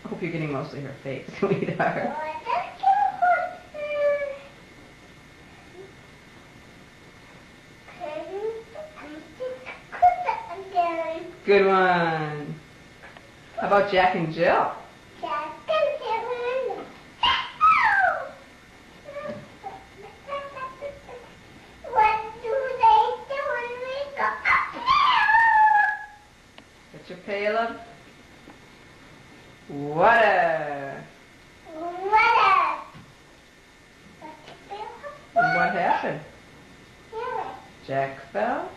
I hope you're getting mostly her face, sweetheart. Good one. How about Jack and Jill? Get your pail up. Water. And what happened? Jack fell.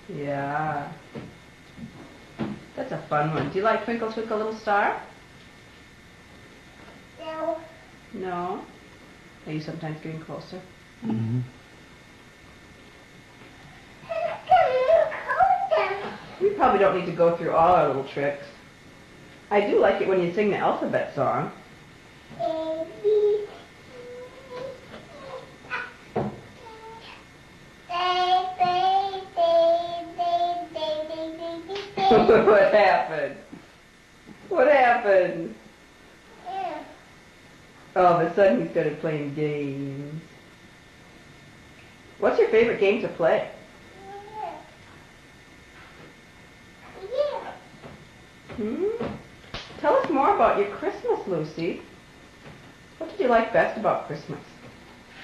Yeah. That's a fun one. Do you like Twinkle Twinkle Little Star? No. No? Are you sometimes getting closer? Mm-hmm. We probably don't need to go through all our little tricks. I do like it when you sing the alphabet song. A, B, What happened? What happened? All of a sudden he started playing games. What's your favorite game to play? Tell us more about your Christmas, Lucy. What did you like best about Christmas?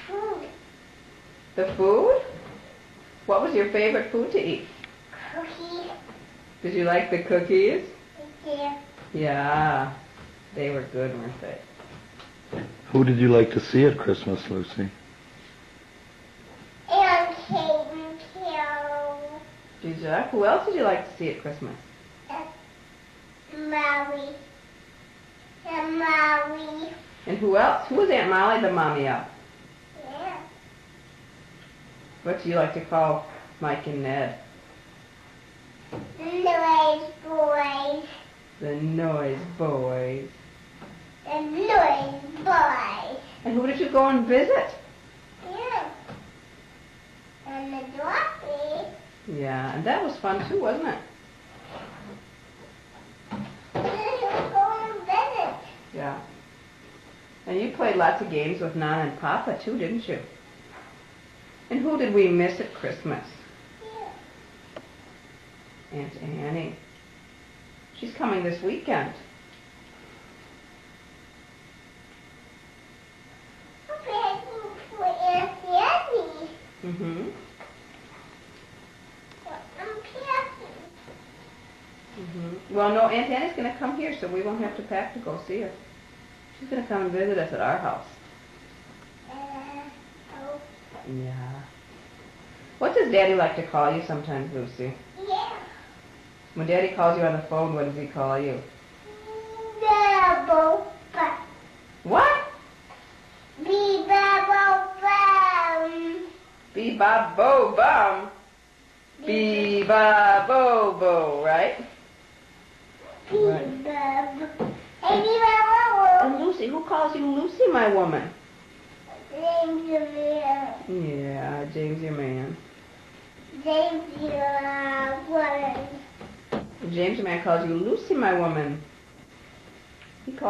Food. The food? What was your favorite food to eat? Cookies. Did you like the cookies? Yeah. Yeah, they were good, weren't they? Who did you like to see at Christmas, Lucy? And Kate and Carol. Did you like? Who else did you like to see at Christmas? Molly. And Molly. And who else? Who was Aunt Molly the mommy of? Yeah. What do you like to call Mike and Ned? Noise boys. The Noise Boys. The noise boys. And who did you go and visit? Yeah. And the Dorothy. Yeah, and that was fun too, wasn't it? Yeah. And you played lots of games with Nana and Papa too, didn't you? And who did we miss at Christmas? Yeah. Aunt Annie. She's coming this weekend. I'm waiting for Aunt Annie. Mm-hmm. I'm packing. Mm-hmm. Well, no, Aunt Annie's going to come here, so we won't have to pack to go see her. She's going to come and visit us at our house. Oh. Yeah. What does Daddy like to call you sometimes, Lucy? Yeah. When Daddy calls you on the phone, what does he call you? Double bum. What? Be-bubble bum. Bee-bop-bo-bum. Bee-bop-bo-bo, right? Be-bub. Hey, be-bubble. And Lucy, who calls you Lucy, my woman? James your man. Yeah, James, your man. James your woman. James, your man, calls you Lucy, my woman. He calls